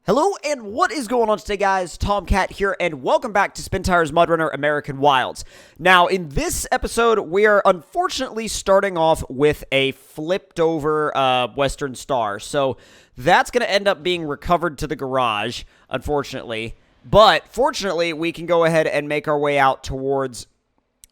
Hello, and what is going on today, guys? Tomcat here, and welcome back to SpinTires MudRunner American Wilds. Now, in this episode, we are unfortunately starting off with a flipped-over Western Star. So, that's going to end up being recovered to the garage, unfortunately. But, fortunately, we can go ahead and make our way out towards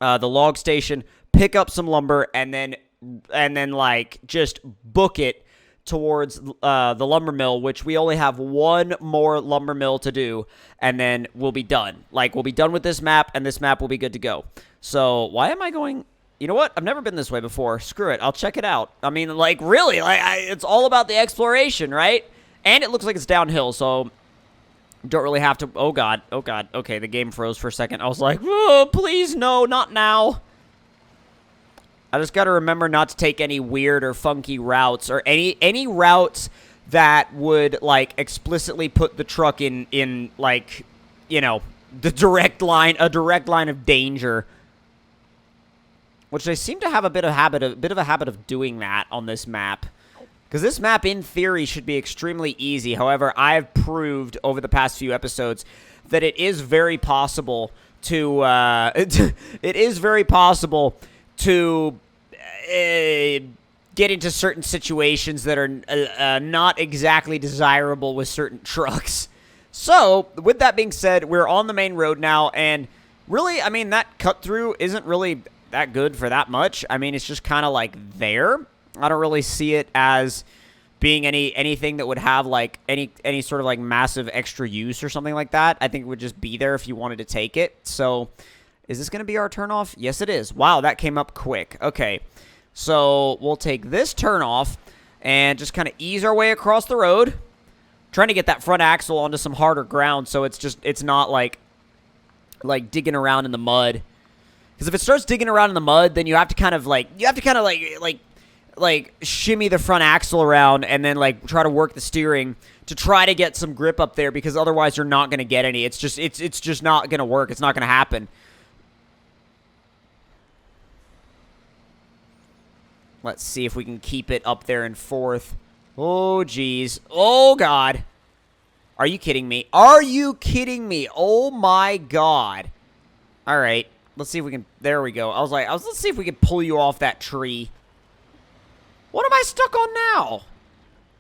the log station, pick up some lumber, and then like, just book it towards the lumber mill, which we only have one more lumber mill to do, and then we'll be done. Like, we'll be done with this map, and this map will be good to go. So, why am I going... You know what? I've never been this way before. Screw it. I'll check it out. I mean, like, really, like, it's all about the exploration, right? And it looks like it's downhill, so... Don't really have to... Oh, God. Oh, God. Okay, the game froze for a second. I was like, oh, please, no, not now. I just got to remember not to take any weird or funky routes or any routes that would, like, explicitly put the truck in like, you know, a direct line of danger. Which they seem to have a bit of a habit of doing that on this map. Because this map, in theory, should be extremely easy. However, I have proved over the past few episodes that it is very possible to, get into certain situations that are not exactly desirable with certain trucks. So, with that being said, we're on the main road now, and really, I mean, that cut-through isn't really that good for that much. I mean, it's just kind of like there. I don't really see it as being anything that would have, like, any sort of, like, massive extra use or something like that. I think it would just be there if you wanted to take it. So, is this going to be our turnoff? Yes, it is. Wow, that came up quick. Okay. So, we'll take this turnoff and just kind of ease our way across the road. Trying to get that front axle onto some harder ground so it's not like digging around in the mud. Because if it starts digging around in the mud, then you have to kind of like shimmy the front axle around and then like try to work the steering to try to get some grip up there, because otherwise you're not going to get any. It's just not going to work. It's not going to happen. Let's see if we can keep it up there in fourth. Oh, geez. Oh, God. Are you kidding me? Are you kidding me? Oh, my God. All right. Let's see if we can... There we go. Let's see if we can pull you off that tree. What am I stuck on now?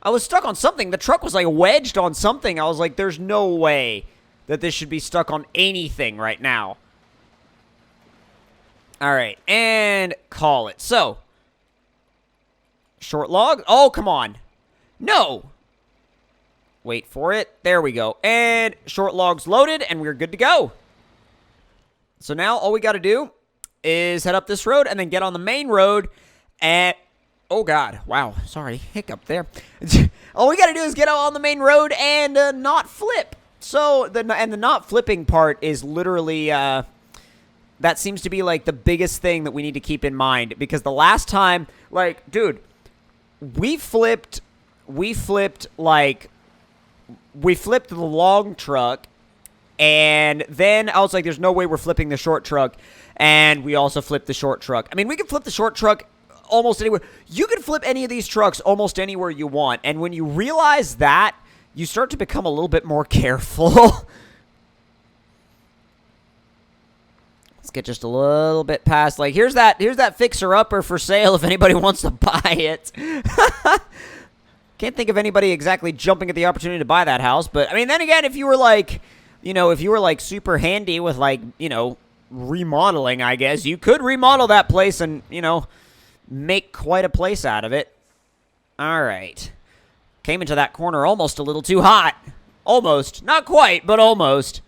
I was stuck on something. The truck was, like, wedged on something. I was like, there's no way that this should be stuck on anything right now. All right. And call it. So... Short log? Oh, come on. No. Wait for it. There we go. And short log's loaded, and we're good to go. So now all we got to do is head up this road and then get on the main road and... Oh, God. Wow. Sorry. Hiccup there. All we got to do is get on the main road and not flip. So, the not flipping part is literally... that seems to be, like, the biggest thing that we need to keep in mind. Because the last time... Like, dude... We flipped the long truck, and then I was like, there's no way we're flipping the short truck, and we also flipped the short truck. I mean, we can flip the short truck almost anywhere. You can flip any of these trucks almost anywhere you want, and when you realize that, you start to become a little bit more careful. Let's get just a little bit past, like, here's that fixer-upper for sale if anybody wants to buy it. Can't think of anybody exactly jumping at the opportunity to buy that house, but, I mean, then again, if you were, like, you know, super handy with, like, you know, remodeling, I guess, you could remodel that place and, you know, make quite a place out of it. All right. Came into that corner almost a little too hot. Almost. Not quite, but almost.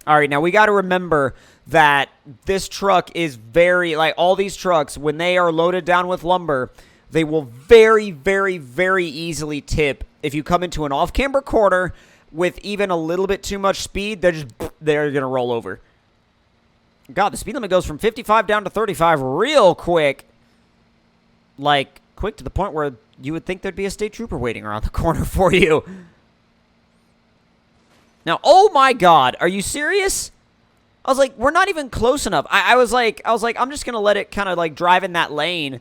All right, now we got to remember that this truck is very, like, all these trucks, when they are loaded down with lumber, they will very, very, very easily tip. If you come into an off-camber corner with even a little bit too much speed, they're going to roll over. God, the speed limit goes from 55 down to 35 real quick. Like, quick to the point where you would think there'd be a state trooper waiting around the corner for you. Now, oh my God, are you serious? I was like, we're not even close enough. I was like, I'm just going to let it kind of, like, drive in that lane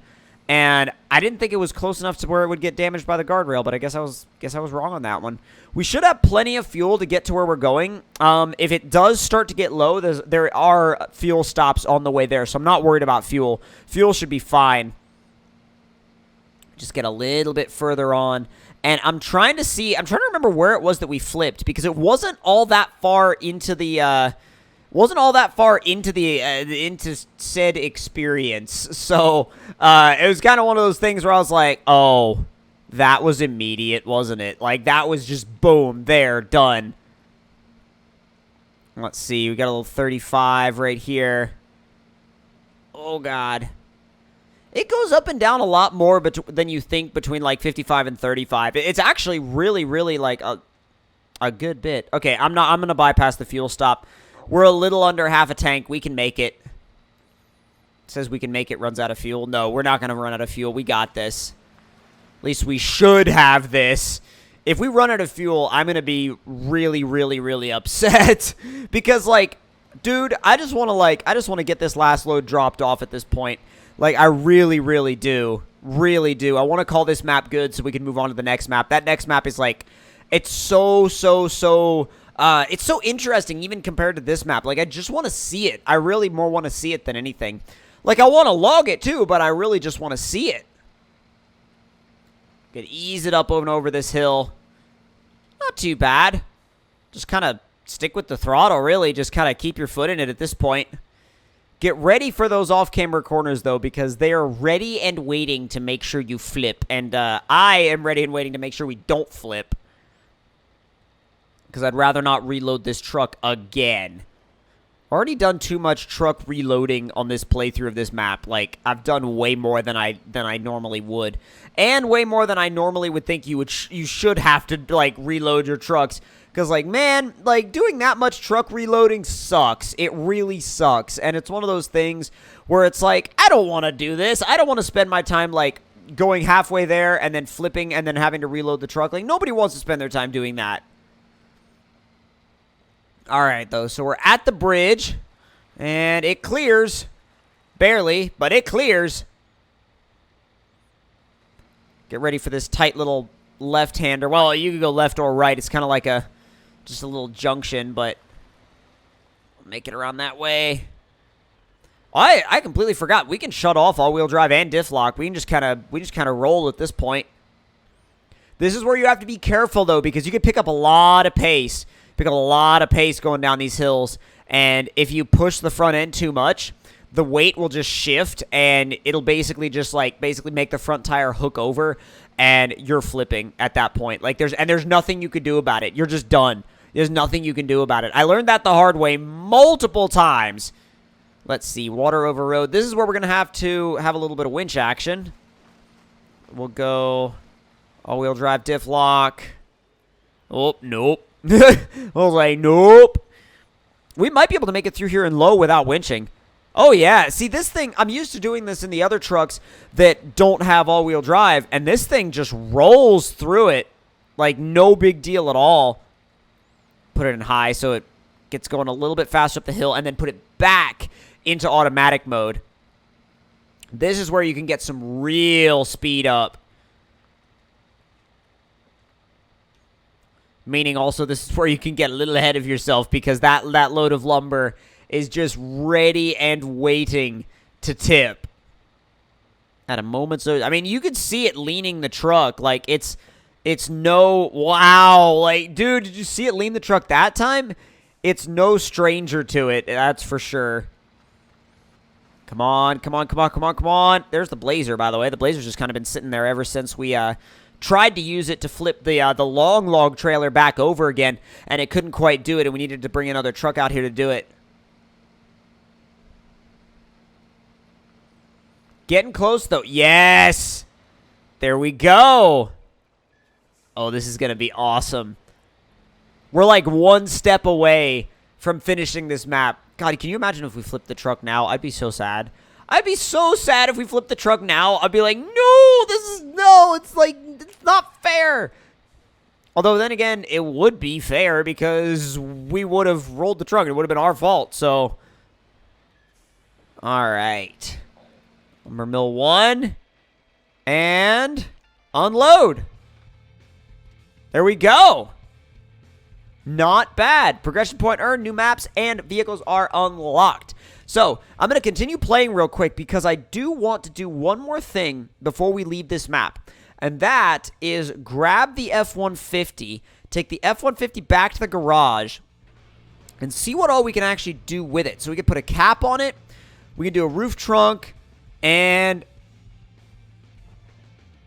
And I didn't think it was close enough to where it would get damaged by the guardrail, but I guess I was wrong on that one. We should have plenty of fuel to get to where we're going. If it does start to get low, there are fuel stops on the way there, so I'm not worried about fuel. Fuel should be fine. Just get a little bit further on. And I'm trying to remember where it was that we flipped, because it wasn't all that far into the into said experience. So it was kind of one of those things where I was like, oh, that was immediate, wasn't it? Like, that was just boom, there, done. Let's see, we got a little 35 right here. Oh, God. It goes up and down a lot more than you think between, like, 55 and 35. It's actually really, really, like, a good bit. Okay, I'm going to bypass the fuel stop. We're a little under half a tank. We can make it. It says we can make it, runs out of fuel. No, we're not going to run out of fuel. We got this. At least we should have this. If we run out of fuel, I'm going to be really, really, really upset. Because, like, dude, I just want to get this last load dropped off at this point. Like, I really, really do. Really do. I want to call this map good so we can move on to the next map. That next map is, like, it's so it's so interesting even compared to this map. Like, I just want to see it. I really more want to see it than anything. Like, I want to log it too, but I really just want to see it. Could ease it up and over this hill. Not too bad. Just kind of stick with the throttle, really. Just kind of keep your foot in it at this point. Get ready for those off-camera corners, though, because they are ready and waiting to make sure you flip. And I am ready and waiting to make sure we don't flip. Because I'd rather not reload this truck again. Already done too much truck reloading on this playthrough of this map. Like, I've done way more than I normally would. And way more than I normally would think you should have to, like, reload your trucks. Because, like, man, like, doing that much truck reloading sucks. It really sucks. And it's one of those things where it's like, I don't want to do this. I don't want to spend my time, like, going halfway there and then flipping and then having to reload the truck. Like, nobody wants to spend their time doing that. All right, though, so we're at the bridge, and it clears. Barely, but it clears. Get ready for this tight little left-hander. Well, you can go left or right. It's kind of like just a little junction, but I'll make it around that way. I completely forgot. We can shut off all-wheel drive and diff lock. We just kind of roll at this point. This is where you have to be careful, though, because you can pick up a lot of pace. Pick up a lot of pace going down these hills, and if you push the front end too much, the weight will just shift, and it'll basically just, like, make the front tire hook over, and you're flipping at that point. Like, there's nothing you could do about it. You're just done. There's nothing you can do about it. I learned that the hard way multiple times. Let's see, water over road. This is where we're going to have a little bit of winch action. We'll go all-wheel drive diff lock. Oh, nope. I was like, nope. We might be able to make it through here in low without winching. Oh, yeah. See, this thing, I'm used to doing this in the other trucks that don't have all-wheel drive, and this thing just rolls through it like no big deal at all. Put it in high so it gets going a little bit faster up the hill, and then put it back into automatic mode. This is where you can get some real speed up. Meaning also this is where you can get a little ahead of yourself because that load of lumber is just ready and waiting to tip. At a moment's notice. I mean, you could see it leaning the truck. Like, it's no... Wow. Like, dude, did you see it lean the truck that time? It's no stranger to it. That's for sure. Come on, come on, come on, come on, come on. There's the Blazer, by the way. The Blazer's just kind of been sitting there ever since we... tried to use it to flip the long log trailer back over again, and it couldn't quite do it, and we needed to bring another truck out here to do it. Getting close, though. Yes! There we go! Oh, this is going to be awesome. We're like one step away from finishing this map. God, can you imagine if we flipped the truck now? I'd be so sad. I'd be so sad if we flipped the truck now. I'd be like, no, it's like, it's not fair. Although then again, it would be fair because we would have rolled the truck. It would have been our fault, so. All right. Lumber mill 1. And unload. There we go. Not bad. Progression point earned, new maps, and vehicles are unlocked. So, I'm going to continue playing real quick because I do want to do one more thing before we leave this map. And that is grab the F-150, take the F-150 back to the garage, and see what all we can actually do with it. So we can put a cap on it, we can do a roof trunk, and...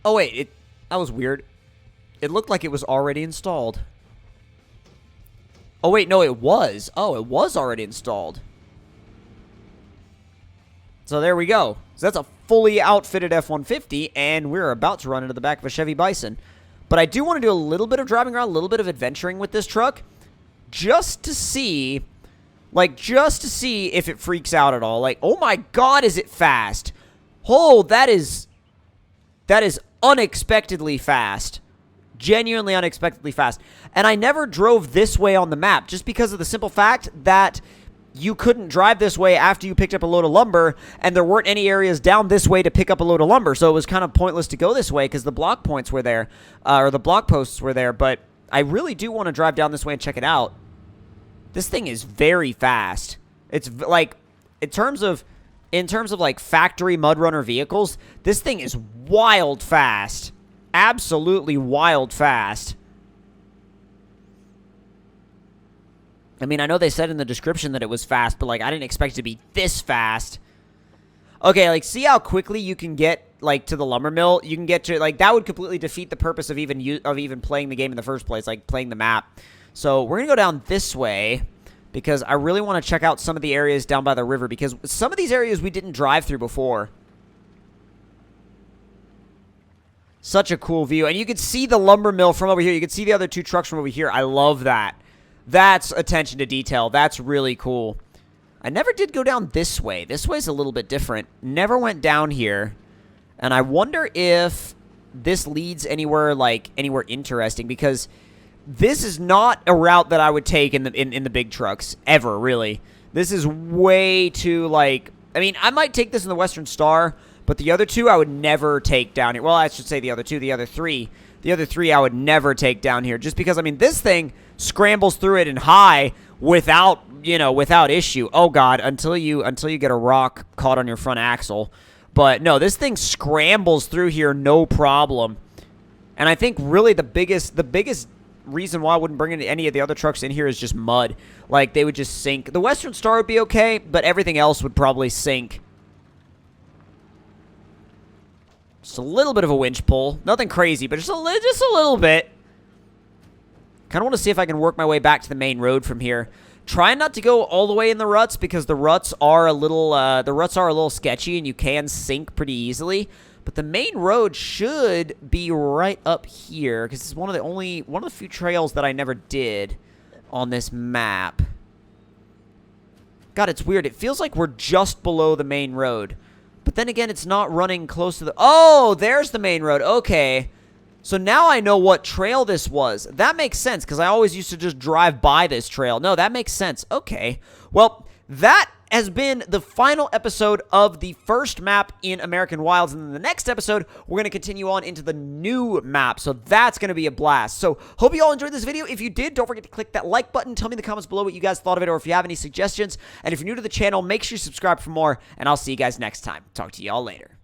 Oh wait, that was weird. It looked like it was already installed. Oh wait, no it was. Oh, it was already installed. So there we go. So that's a fully outfitted F-150, and we're about to run into the back of a Chevy Bison. But I do want to do a little bit of driving around, a little bit of adventuring with this truck, just to see, if it freaks out at all. Like, oh my god, is it fast? Oh, that is unexpectedly fast. Genuinely unexpectedly fast. And I never drove this way on the map, just because of the simple fact that you couldn't drive this way after you picked up a load of lumber, and there weren't any areas down this way to pick up a load of lumber, so it was kind of pointless to go this way because the block points were there, or the block posts were there, but I really do want to drive down this way and check it out. This thing is very fast. It's like, in terms of like factory MudRunner vehicles, this thing is wild fast. Absolutely wild fast. I mean, I know they said in the description that it was fast, but, like, I didn't expect it to be this fast. Okay, like, see how quickly you can get, like, to the lumber mill? You can get to, like, that would completely defeat the purpose of even playing the game in the first place, like, playing the map. So, we're gonna go down this way, because I really want to check out some of the areas down by the river, because some of these areas we didn't drive through before. Such a cool view. And you can see the lumber mill from over here. You can see the other two trucks from over here. I love that. That's attention to detail. That's really cool. I never did go down this way. This way's a little bit different. Never went down here. And I wonder if this leads anywhere, like, anywhere interesting. Because this is not a route that I would take in the big trucks. Ever, really. This is way too, like... I mean, I might take this in the Western Star, but the other two I would never take down here. Well, I should say the other two. The other three. The other three I would never take down here. Just because, I mean, this thing scrambles through it in high without, you know, without issue. Oh, God, until you get a rock caught on your front axle. But, no, this thing scrambles through here no problem. And I think, really, the biggest reason why I wouldn't bring any of the other trucks in here is just mud. Like, they would just sink. The Western Star would be okay, but everything else would probably sink. Just a little bit of a winch pull. Nothing crazy, but just a little bit. Kind of want to see if I can work my way back to the main road from here. Try not to go all the way in the ruts, because the ruts are a little sketchy, and you can sink pretty easily. But the main road should be right up here, because it's one of the few trails that I never did on this map. God, it's weird. It feels like we're just below the main road. But then again, it's not running close to the... Oh, there's the main road. Okay. So now I know what trail this was. That makes sense, because I always used to just drive by this trail. No, that makes sense. Okay. Well, that has been the final episode of the first map in American Wilds. And in the next episode, we're going to continue on into the new map. So that's going to be a blast. So hope you all enjoyed this video. If you did, don't forget to click that like button. Tell me in the comments below what you guys thought of it, or if you have any suggestions. And if you're new to the channel, make sure you subscribe for more. And I'll see you guys next time. Talk to you all later.